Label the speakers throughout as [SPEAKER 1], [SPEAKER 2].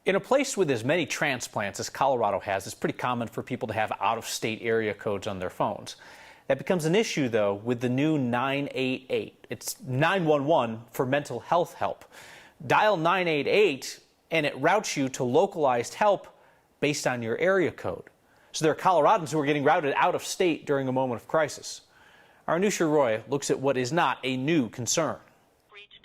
[SPEAKER 1] In a place with as many transplants as Colorado has, it's pretty common for people to have out-of-state area codes on their phones. That becomes an issue, though, with the new 988. It's 911 for mental health help. Dial 988 and it routes you to localized help based on your area code. So there are Coloradans who are getting routed out of state during a moment of crisis. Our Anusha Roy looks at what is not a new concern.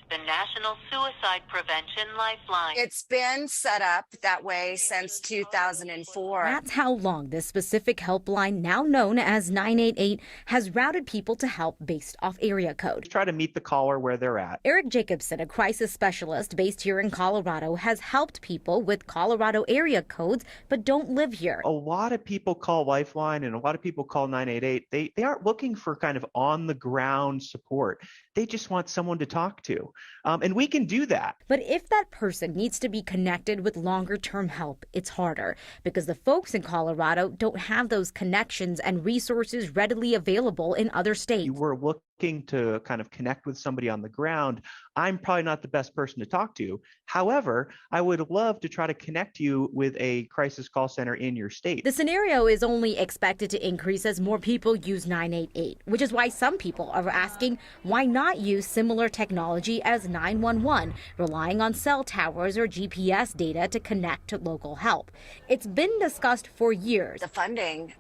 [SPEAKER 2] The National Suicide Prevention Lifeline.
[SPEAKER 3] It's been set up that way since 2004.
[SPEAKER 4] That's how long this specific helpline, now known as 988, has routed people to help based off area code.
[SPEAKER 5] Try to meet the caller where they're at.
[SPEAKER 4] Eric Jacobson, a crisis specialist based here in Colorado, has helped people with Colorado area codes but don't live here.
[SPEAKER 5] A lot of people call Lifeline and a lot of people call 988. They aren't looking for kind of on-the-ground support. They just want someone to talk to. And we can do that.
[SPEAKER 4] But if that person needs to be connected with longer-term help, it's harder because the folks in Colorado don't have those connections and resources readily available in other states.
[SPEAKER 5] We're looking to kind of connect with somebody on the ground. I'm probably not the best person to talk to. However, I would love to try to connect you with a crisis call center in your state.
[SPEAKER 4] The scenario is only expected to increase as more people use 988, which is why some people are asking why not use similar technology as 911, relying on cell towers or GPS data to connect to local help. It's been discussed for years.
[SPEAKER 3] The funding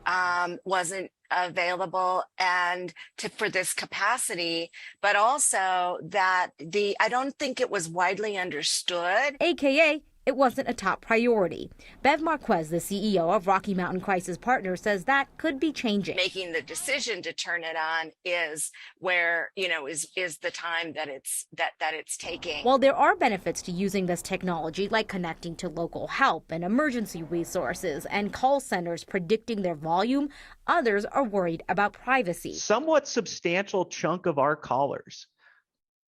[SPEAKER 3] wasn't available and for this capacity, but also that I don't think it was widely understood.
[SPEAKER 4] AKA, it wasn't a top priority. Bev Marquez, the CEO of Rocky Mountain Crisis Partners, says that could be changing.
[SPEAKER 3] Making the decision to turn it on is where, is the time that it's taking.
[SPEAKER 4] While there are benefits to using this technology, like connecting to local help and emergency resources and call centers predicting their volume, others are worried about privacy.
[SPEAKER 5] Somewhat substantial chunk of our callers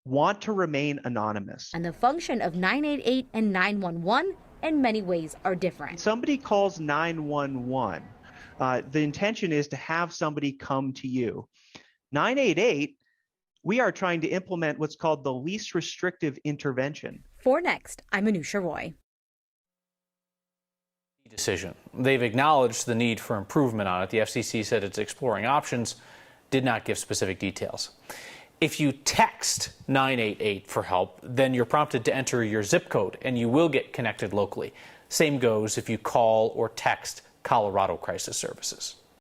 [SPEAKER 5] want to remain anonymous.
[SPEAKER 4] And the function of 988 and 911 in many ways are different.
[SPEAKER 5] Somebody calls 911. The intention is to have somebody come to you. 988, we are trying to implement what's called the least restrictive intervention.
[SPEAKER 4] For Next, I'm Anusha Roy.
[SPEAKER 1] Decision. They've acknowledged the need for improvement on it. The FCC said it's exploring options, did not give specific details. If you text 988 for help, then you're prompted to enter your zip code and you will get connected locally. Same goes if you call or text Colorado Crisis Services.